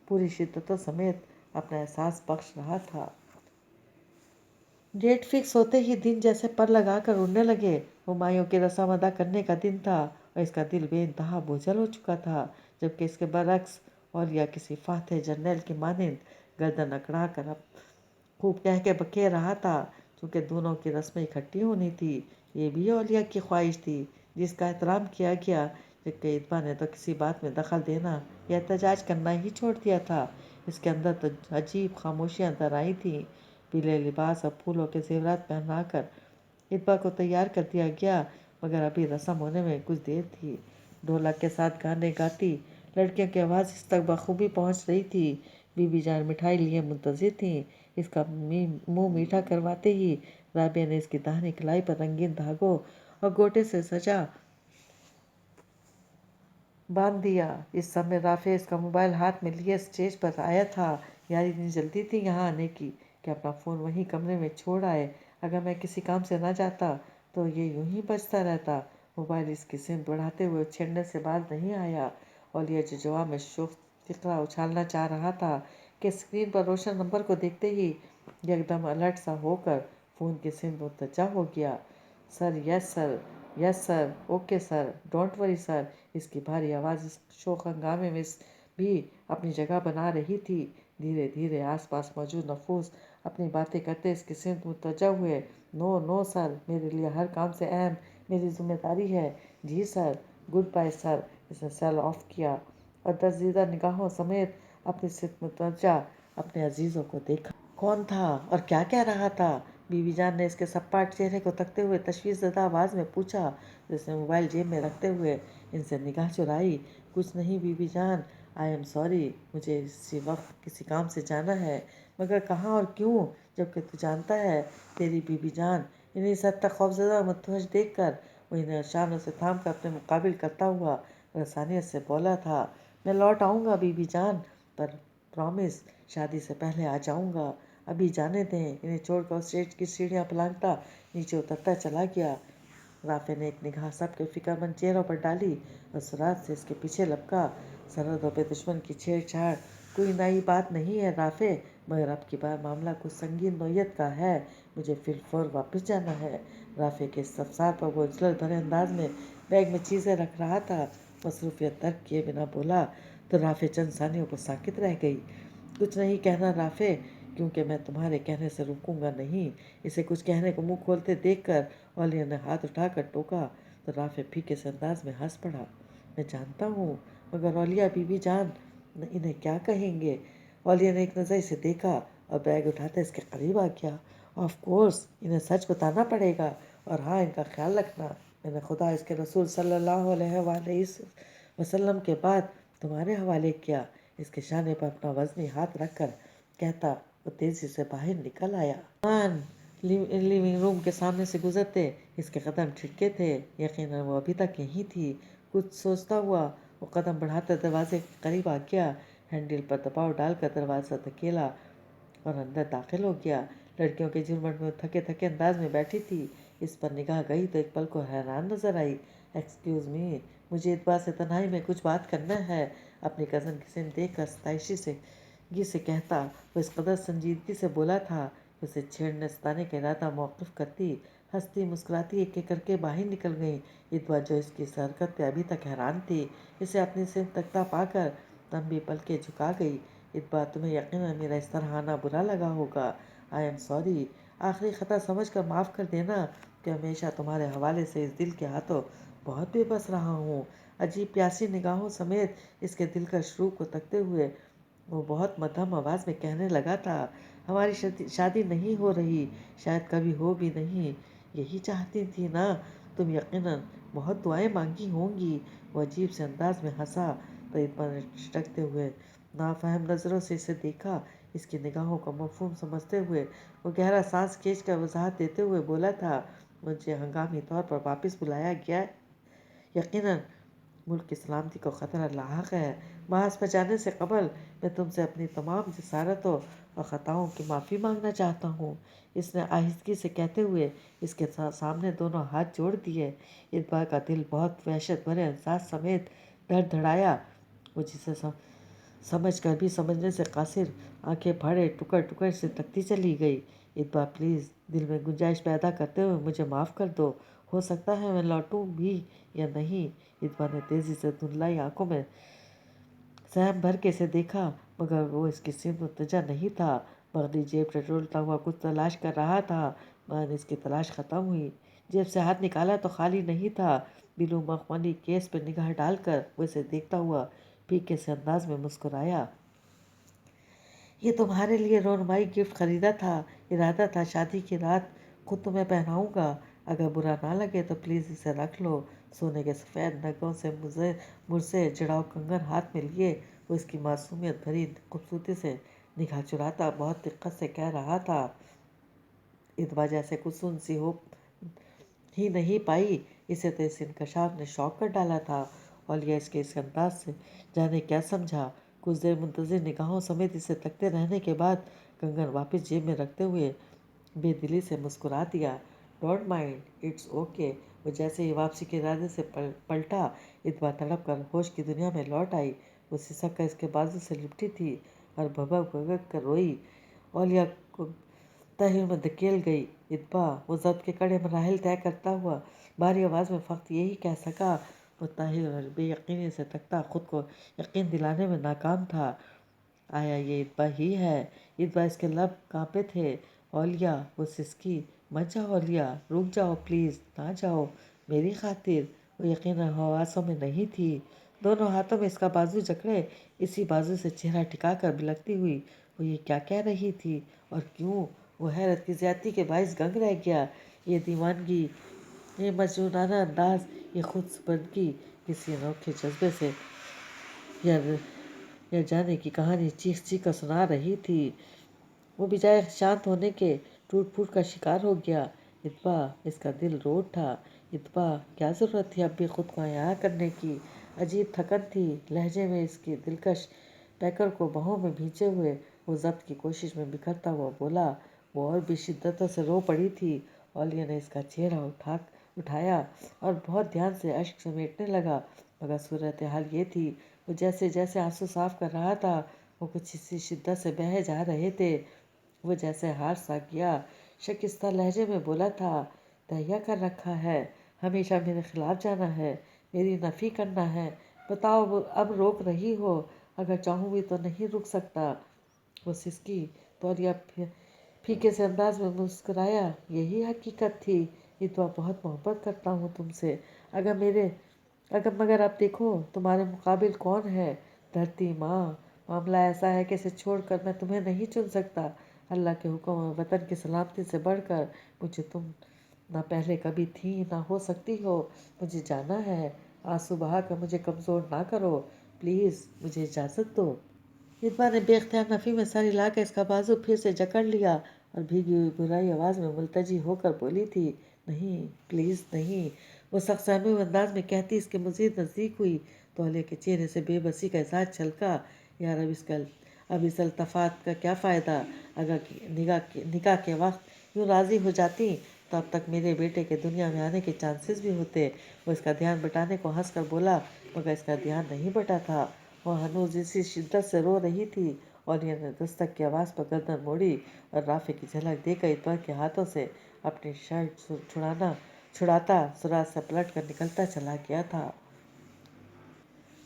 पूरी शिद्दतों समेत अपना एहसास बख्श रहा था। डेट फिक्स होते ही दिन जैसे पर लगा कर उड़ने लगे। हुमायूं की रस्म अदा करने का दिन था और इसका दिल बेइंतहा बोझल हो चुका था, जबकि इसके बरक्स औलिया किसी फातह जर्नैल की मानिंद गर्दन अकड़ा कर अब खूब कह के बके रहा था। चूँकि दोनों की रस्में इकट्ठी होनी थी, ये भी औलिया की ख्वाहिश थी, जिसका एहतराम किया गया। जबकि इत्बा ने तो किसी बात में दखल देना या एहतजाज करना ही छोड़ दिया था। इसके अंदर तो अजीब खामोशियाँ अंदर आई थीं। पीले लिबास और फूलों के जेवरात पहना कर इत्बा को तैयार कर दिया गया, मगर अभी रस्म होने में कुछ देर थी। ढोलक के साथ गाने गाती लड़कियों की आवाज़ इस तक बखूबी पहुँच रही थी बीबी जान मिठाई लिए मुंतजिर थीं। इसका मुंह मीठा करवाते ही राबिया ने इसकी दाहिनी कलाई पर रंगीन धागों और गोटे से सजा बांध दिया। इस समय राफे इसका मोबाइल हाथ में लिए स्टेज पर आया था। यार इतनी जल्दी थी यहाँ आने की कि अपना फ़ोन वहीं कमरे में छोड़ आए। अगर मैं किसी काम से ना जाता तो ये यूं ही बजता रहता। मोबाइल इसकी सिम बढ़ाते हुए छेड़ने से बाज नहीं आया। और ये जो जवाब में शोक फिक्रा उछालना चाह रहा था कि स्क्रीन पर रोशन नंबर को देखते ही एकदम अलर्ट सा होकर फ़ोन की सिम मुतज्जा हो गया। Sir, yes sir, yes sir, okay sir, don't worry sir. इसकी भारी आवाज़ इस शोक हंगामे में भी अपनी जगह बना रही थी। धीरे धीरे आसपास मौजूद नफूस अपनी बातें करते इसकी सिमत मुतवज्जा हुए। नो नो सर, मेरे लिए हर काम से अहम मेरी जिम्मेदारी है। जी सर, गुड बाय सर। इसने सेल ऑफ किया और दर्जीदा निगाहों समेत अपनी सिमत मुतवज्जा अपने अजीज़ों को देखा। कौन था और क्या कह रहा था? बीवी जान ने इसके सपाट चेहरे को तकते हुए तशवीशज़दा आवाज़ में पूछा, जिसने मोबाइल जेब में रखते हुए इनसे निगाह चुराई। कुछ नहीं बीवी जान, आई एम सॉरी, मुझे इसी वक्त किसी काम से जाना है। मगर कहाँ और क्यों, जबकि तू जानता है तेरी बीवी जान। इन्हीं सद तक खौफजदा मुतवज देख कर वो इन्हें शानों से थाम कर अपने मुकाबिल करता हुआ रसानियत से बोला था, मैं लौट आऊँगा बीवी जान, पर प्रॉमिस शादी से पहले आ जाऊँगा। अभी जाने दें। इन्हें छोड़कर स्टेज की सीढ़ियाँ पलांगता नीचे उतरता चला गया। राफे ने एक निगाह सबके फिक्रमंद चेहरों पर डाली और सुराग से इसके पीछे लपका। सरहदों पे दुश्मन की छेड़छाड़ कोई नई बात नहीं है राफे, मगर अब की बार मामला कुछ संगीन नोयत का है। मुझे फिलफौर वापस जाना है। राफे के इस अवसर पर वो इजलत भरे अंदाज में बैग में चीज़ें रख रहा था। मसरूफियत तर्क किए बिना बोला तो राफे चंद सानियों को साकित रह गई। कुछ नहीं कहना राफे, क्योंकि मैं तुम्हारे कहने से रुकूंगा नहीं। इसे कुछ कहने को मुंह खोलते देखकर ओलिया ने हाथ उठाकर टोका तो राफे फीके से अंदाज में हंस पड़ा। मैं जानता हूँ, मगर ओलिया बीबी जान इन्हें क्या कहेंगे? ओलिया ने एक नज़र इसे देखा और बैग उठाते इसके करीब आ गया। ऑफ कोर्स इन्हें सच बताना पड़ेगा, और हाँ, इनका ख्याल रखना। मैंने खुदा इसके रसूल सल्लल्लाहु अलैहि वसल्लम के बाद तुम्हारे हवाले किया। इसके शाने पर अपना वजनी हाथ रखकर कहता वो तेजी से बाहर निकल आया। लिविंग रूम के सामने से गुजरते इसके कदम छिटके थे। यकीनन वो अभी तक यहीं थी। कुछ सोचता हुआ वो कदम बढ़ाकर दरवाजे के करीब आ गया। हैंडल पर दबाव डालकर दरवाज़ा धकेला और अंदर दाखिल हो गया। लड़कियों के झुरमुट में थके थके अंदाज में बैठी थी। इस पर निगाह गई तो एक पल को हैरान नजर आई। एक्सक्यूज़ मी, मुझे इतबार से तन्हाई में कुछ बात करना है। अपनी कज़न की सिम देख कर सताइशी से कहता वो इस कदर संजीदगी से बोला था कि उसे छेड़ने सताने का इरादा मौक़िफ़ करती। हंसती मुस्कुराती एक एक करके बाहर निकल गई। इतबार जो इसकी इस हरकत पे अभी तक हैरान थी, इसे अपनी सिम तकता पाकर तम भी पलके झुका गई। इतबार तुम्हें यकीनन मेरा इस तरह आना बुरा लगा होगा। आई एम सॉरी, आखिरी ख़ता समझ कर माफ़ कर देना कि हमेशा तुम्हारे हवाले से इस दिल के हाथों बहुत बेबस रहा हूँ। अजीब प्यासी निगाहों समेत इसके दिल का शरूक को तकते हुए वो बहुत मध्यम आवाज़ में कहने लगा था, हमारी शादी नहीं हो रही, शायद कभी हो भी नहीं। यही चाहती थी ना? तुम यकीनन बहुत दुआएं मांगी होंगी। वो अजीब से अंदाज में हंसा तो इतबार ने छिटकते हुए नाफहम नज़रों से इसे देखा। इसकी निगाहों को मफहूम समझते हुए वो गहरा सांस खींचकर वजाहत देते हुए बोला था, मुझे हंगामी तौर पर वापस बुलाया गया। यकीनन मुल्क की सलामती को ख़तरा लाहक है। महज पर जाने से कबल मैं तुमसे अपनी तमाम जसारतों और ख़ताओं की माफ़ी मांगना चाहता हूँ। इसने आहिस्तगी से कहते हुए इसके सामने दोनों हाथ जोड़ दिए। इतबार का दिल बहुत वहशत भरे एहसास समेत धड़धड़ाया। वो जिसे समझ कर भी समझने से कासिर आंखें फाड़े टुकर टुकर से तकती चली गई। इतबार प्लीज़, दिल में गुंजाइश पैदा करते हुए मुझे माफ़ कर दो। हो सकता है मैं लौटूं भी या नहीं। इतबार ने तेज़ी से धुंधलाई आंखों में सहम भर के इसे देखा, मगर वो इसकी सिम मुतजा नहीं था। बगली जेब से टोलता हुआ कुछ तलाश कर रहा था। मगर इसकी तलाश ख़त्म हुई। जेब से हाथ निकाला तो खाली नहीं था। बिलू मखमली केस पर निगाह डालकर वो इसे देखता हुआ फीके से अंदाज में मुस्कुराया। ये तुम्हारे लिए रोनमाई गिफ्ट खरीदा था। इरादा था शादी की रात खुद तुम्हें पहनाऊंगा। अगर बुरा ना लगे तो प्लीज़ इसे रख लो। सोने के सफ़ेद नगों से मुझसे जुड़ाव कंगन हाथ में लिए وہ اس کی معصومیت بھری خوبصورتی سے نگاہ چراتا بہت دقت سے کہہ رہا تھا، اتبا جیسے کسون سی ہو ہی نہیں پائی، اسے تو اس انکشاف نے شوق کر ڈالا تھا۔ اولیاء اس کے اس انداز سے جانے کیا سمجھا۔ کچھ دیر منتظر نگاہوں سمیت اسے تکتے رہنے کے بعد کنگن واپس جیب میں رکھتے ہوئے بے دلی سے مسکرا دیا۔ Don't mind, it's okay. وہ جیسے ہی واپسی کے ارادے سے پلٹا، اتبا تڑپ کر ہوش کی دنیا میں لوٹ آئی۔ وہ سسک کر اس کے بازو سے لپٹی تھی اور بھبک بھبک کر روئی۔ اولیاء کو طاہر میں دھکیل گئی۔ اتبا، وہ ضبط کے کڑے مراحل طے کرتا ہوا بھاری آواز میں فقط یہی کہہ سکا۔ وہ طاہر اور بے یقینی سے تکتا خود کو یقین دلانے میں ناکام تھا۔ آیا یہ اتبا ہی ہے؟ اتبا، اس کے لب کانپے تھے۔ اولیاء، وہ سسکی۔ مت جاؤ اولیاء، رک جاؤ پلیز، نہ جاؤ میری خاطر۔ وہ یقیناً حواسوں میں نہیں تھی۔ دونوں ہاتھوں میں اس کا بازو جکڑے اسی بازو سے چہرہ ٹکا کر بلکتی ہوئی وہ یہ کیا کہہ رہی تھی اور کیوں؟ وہ حیرت کی زیادتی کے باعث دنگ رہ گیا۔ یہ دیوانگی، یہ مجنونانہ انداز، یہ خود سپردگی کسی انوکھے جذبے سے یا جانے کی کہانی چیخ چیخ کر سنا رہی تھی۔ وہ بجائے شانت ہونے کے ٹوٹ پھوٹ کا شکار ہو گیا۔ اتبا، اس کا دل رو اٹھا۔ اتبا، کیا ضرورت تھی اب بھی خود کو عیاں کرنے کی؟ عجیب تھکن تھی لہجے میں اس کی۔ دلکش پیکر کو بہوں میں بھینچے ہوئے وہ ضبط کی کوشش میں بکھرتا ہوا بولا۔ وہ اور بھی شدت سے رو پڑی تھی۔ اولیاء نے اس کا چہرہ اٹھایا اور بہت دھیان سے اشک سمیٹنے لگا، مگر صورتحال یہ تھی وہ جیسے جیسے آنسو صاف کر رہا تھا وہ کچھ اسی شدت سے بہہ جا رہے تھے۔ وہ جیسے ہار سا گیا، شکستہ لہجے میں بولا تھا، تہیا کر رکھا ہے، ہمیشہ میرے خلاف جانا ہے، میری نفی کرنا ہے، بتاؤ اب روک رہی ہو؟ اگر چاہوں بھی تو نہیں رک سکتا۔ وہ سسکی تو اولیاء پھیکے سے انداز میں مسکرایا۔ یہی حقیقت تھی۔ اتبا، بہت محبت کرتا ہوں تم سے، مگر اب دیکھو تمہارے مقابل کون ہے؟ دھرتی ماں۔ معاملہ ایسا ہے کہ اسے چھوڑ کر میں تمہیں نہیں چن سکتا۔ اللہ کے حکم اور وطن کی سلامتی سے بڑھ کر مجھے تم نہ پہلے کبھی تھی نہ ہو سکتی ہو۔ مجھے جانا ہے۔ آنسو بہا کر مجھے کمزور نہ کرو، پلیز مجھے اجازت دو۔ اتبا نے بے اختیار نفی میں سر ہلا کر اس کا بازو پھر سے جکڑ لیا اور بھیگی ہوئی برائی آواز میں ملتجی ہو کر بولی تھی، نہیں پلیز نہیں۔ وہ سخت سہمے ہوئے انداز میں کہتی اس کے مزید نزدیک ہوئی تو اولیاء کے چہرے سے بے بسی کا احساس چھلکا۔ یار، اب اس التفات کا کیا فائدہ؟ اگر نکاح کے وقت یوں راضی ہو جاتی تو اب تک میرے بیٹے کے دنیا میں آنے کے چانسز بھی ہوتے۔ وہ اس کا دھیان بٹانے کو ہنس کر بولا، مگر اس کا دھیان نہیں بٹا تھا۔ وہ ہنوز اسی شدت سے رو رہی تھی۔ اولیاء نے دستک کی آواز پر گردن موڑی اور رافع کی جھلک دے کر اتبا کے ہاتھوں سے اپنی شرٹ چھڑاتا سراج سے پلٹ کر نکلتا چلا گیا تھا۔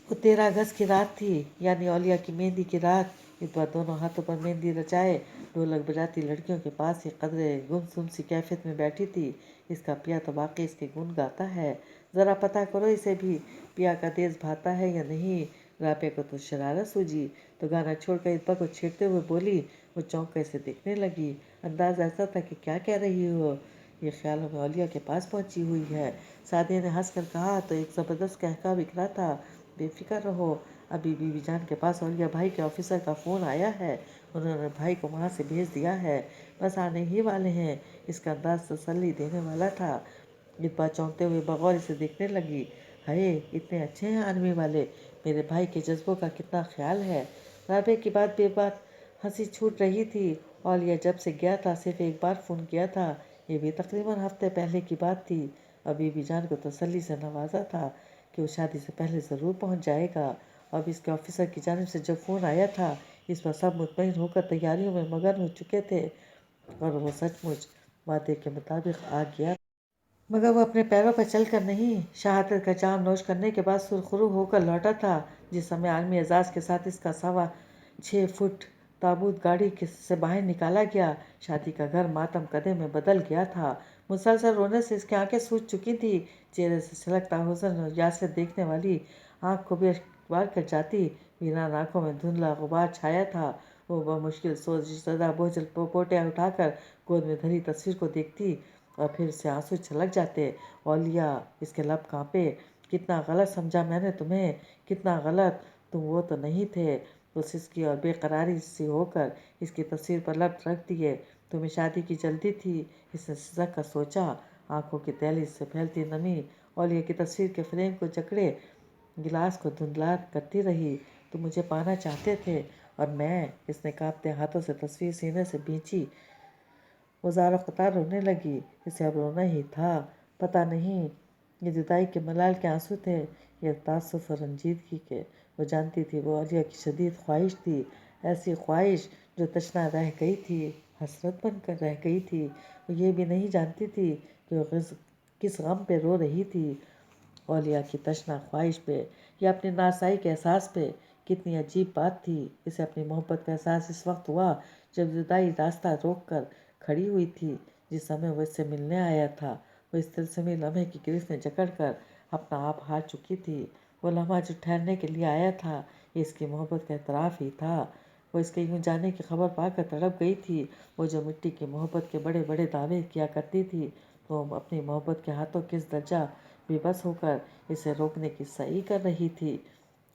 وہ 13 اگست کی رات تھی، یعنی اولیاء کی مہندی کی رات۔ اتبا دونوں ہاتھوں پر مہندی رچائے ڈھولک بجاتی لڑکیوں کے پاس ہی قدرے گمسم سی کیفیت میں بیٹھی تھی۔ اس کا پیا تو واقعی اس کے گن گاتا ہے، ذرا پتہ کرو اسے بھی پیا کا تیز بھاتا ہے یا نہیں۔ رافع کو تو شرارت سوجی تو گانا چھوڑ کر اتبا کو چھیڑتے ہوئے بولی۔ وہ چونک کر اسے دیکھنے لگی، انداز ایسا تھا کہ کیا کہہ رہی ہو؟ یہ خیالوں میں اولیاء کے پاس پہنچی ہوئی ہے۔ سعدیہ نے ہنس کر کہا تو ایک زبردست قہقہہ بکھرا تھا، بے فکر رہو، ابھی بی بی جان کے پاس اولیاء بھائی کے آفیسر کا فون آیا ہے، انہوں نے بھائی کو وہاں سے بھیج دیا ہے، بس آنے ہی والے ہیں۔ اس کا انداز تسلی دینے والا تھا۔ اتبا چونکتے ہوئے بغور اسے دیکھنے لگی۔ ہائے، اتنے اچھے ہیں آرمی والے، میرے بھائی کے جذبوں کا کتنا خیال ہے۔ رابعہ کی بات بے بات ہنسی چھوٹ رہی تھی۔ اولیاء جب سے گیا تھا صرف ایک بار فون کیا تھا، یہ بھی تقریباً ہفتے پہلے کی بات تھی، اور بی بی جان کو تسلی سے نوازا تھا کہ وہ شادی سے پہلے ضرور پہنچ جائے گا۔ اب اس کے آفیسر کی جانب سے جب فون آیا تھا اس پر سب مطمئن ہو کر تیاریوں میں مگن ہو چکے تھے، اور وہ سچ مچ وعدے کے مطابق آ گیا۔ مگر وہ اپنے پیروں پر چل کر نہیں، شہادت کا جام نوش کرنے کے بعد سرخرو ہو کر لوٹا تھا۔ جس سمے عالمی اعزاز کے ساتھ اس کا 6.25 فٹ تابوت گاڑی سے باہر نکالا گیا، شادی کا گھر ماتم کدے میں بدل گیا تھا۔ مسلسل رونے سے اس کی آنکھیں سوج چکی تھیں، چہرے سے چھلکتا حزن اور یاسر دیکھنے والی آنکھ کو بھی بار کر جاتی۔ ویران آنکھوں میں دھندلا غبار چھایا تھا۔ وہ بمشکل سوچ رشتہ دار بوجھل پوٹیاں اٹھا کر گود میں دھری تصویر کو دیکھتی اور پھر اس سے آنسو چھلک جاتے۔ اولیاء، اس کے لب کانپے، کتنا غلط سمجھا میں نے تمہیں، کتنا غلط۔ तुम वो तो नहीं थे। वो सिसकी और बेकरारी सी होकर इसकी तस्वीर पर लप रख दिए। तुम्हें शादी की जल्दी थी, इसने सिसक कर सोचा। आंखों की दहलीज से फैलती नमी ओलिया की तस्वीर के फ्रेम को जकड़े गिलास को धुंधला करती रही। तुम मुझे पाना चाहते थे और मैं, इसने कांपते हाथों से तस्वीर सीने से खींची। वो ज़ारो क़तार रोने लगी। इसे अब रोना ही था। पता नहीं ये जुदाई के मलाल के आंसू थे या तासुफ और रंजीदगी के। वो जानती थी वो आलिया की शदीद ख्वाहिश थी, ऐसी ख्वाहिश जो तशना रह गई थी, हसरत बनकर रह गई थी। वो ये भी नहीं जानती थी कि वो किस गम पे रो रही थी, औलिया की तशना ख्वाहिश पे या अपनी नासाई के एहसास पे। कितनी अजीब बात थी। इसे अपनी मोहब्बत का एहसास इस वक्त हुआ जब जुदाई रास्ता रोक कर खड़ी हुई थी। जिस समय वो इससे मिलने आया था, वो इस तिलस्मी लम्हे की गिरफ्त में जकड़ कर अपना आप हार चुकी थी। वो लम्हा जो ठहरने के लिए आया था, ये इसकी मोहब्बत का एतराफ़ ही था। वो इसके यूं जाने की खबर पाकर तड़प गई थी। वो जो मिट्टी की मोहब्बत के बड़े बड़े दावे किया करती थी, वो अपनी मोहब्बत के हाथों किस दर्जा बेबस होकर इसे रोकने की सही कर रही थी।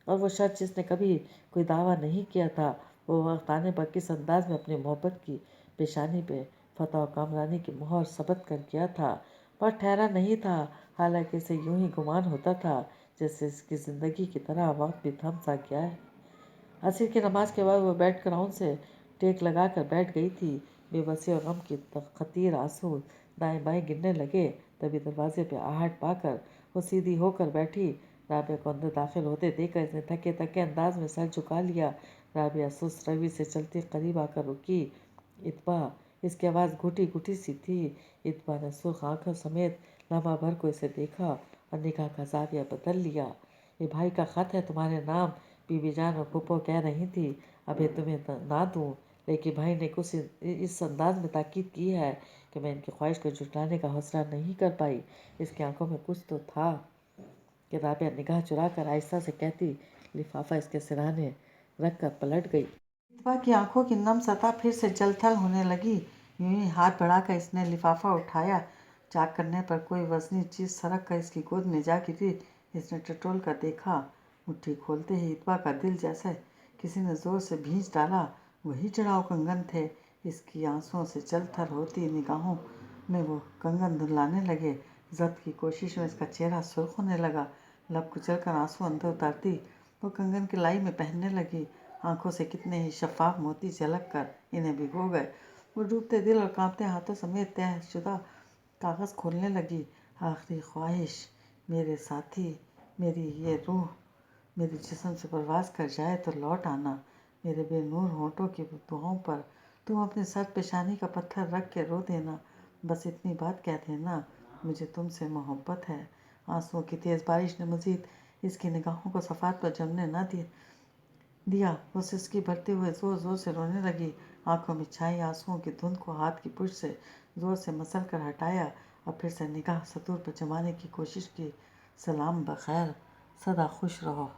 और वो शख्स जिसने कभी कोई दावा नहीं किया था, वो वक्त आने पर किस अंदाज में अपनी मोहब्बत की पेशानी पे फतह और कामरानी की मोहर सबत कर गया था। पर ठहरा नहीं था, हालांकि इसे यूं ही गुमान होता था जैसे इसकी ज़िंदगी की तरह वक्त भी थम सा गया है। असर की नमाज के बाद वो बेड ग्राउंड से टेक लगा कर बैठ गई थी। बेबसी और गम की खतीर आंसू दाएं बाएं गिरने लगे। तभी दरवाजे पे आहट पाकर वो सीधी होकर बैठी। राबिया को अंदर दाखिल होते देखकर इसने थके थके अंदाज में सर झुका लिया। राबिया सुस्त रवि से चलती करीब आकर रुकी। इतबा, इसकी आवाज़ घुटी घुटी सी थी। इतबा ने सुर्ख आंखों समेत लम्हा भर को इसे देखा और निगाह का जाविया बदल लिया। ये भाई का ख़त है तुम्हारे नाम, बीबी जान और पुप्पो कह रही थी अभी तुम्हें ना दूँ, लेकिन भाई ने कुछ इस अंदाज में ताकीद की है कि मैं इनकी ख्वाहिश को जुटाने का हौसला नहीं कर पाई। इसकी आंखों में कुछ तो था कि राबिया निगाह चुरा कर आहिस्ता से कहती लिफाफा इसके सिरहाने रख कर पलट गई। इतबा की आंखों की नम सतह फिर से जलथल होने लगी। यूं ही हाथ बढ़ाकर इसने लिफाफा उठाया। चाक करने पर कोई वजनी चीज़ सरक कर इसकी गोद में जा गिरी। इसने टटोल कर देखा। मुट्ठी खोलते ही इतबा का दिल जैसे किसी ने जोर से भींच डाला। वही चढ़ाव कंगन थे। इसकी आंसुओं से जलथल होती निगाहों में वो कंगन धुलाने लगे। जब्त की कोशिश में इसका चेहरा सुर्ख होने लगा। लब कुचल कर आंसू अंदर उतारती वो कंगन की लाई में पहनने लगी। आंखों से कितने ही शफाफ मोती झलक कर इन्हें भिगो गए। वो डूबते दिल और कांपते हाथों समेत तहशुदा कागज़ खोलने लगी। आखिरी ख्वाहिश, मेरे साथी, मेरी ये रूह मेरे जिस्म से परवाज़ कर जाए तो लौट आना। मेरे बेनूर होंठों की दुआओं पर तुम अपने सर पे शानी का पत्थर रख के रो देना। बस इतनी बात कह देना, मुझे तुमसे मोहब्बत है। आंसुओं की तेज़ बारिश ने मज़ीद इसकी निगाहों को सफ़ात पर जमने न दिया। वो सिसकी भरते हुए ज़ोर ज़ोर से रोने लगी। आंखों में छाई आंसुओं की धुंध को हाथ की पुश से ज़ोर से मसल कर हटाया और फिर से निगाह सतूर पर जमाने की कोशिश की। सलाम बखैर, सदा खुश रहो।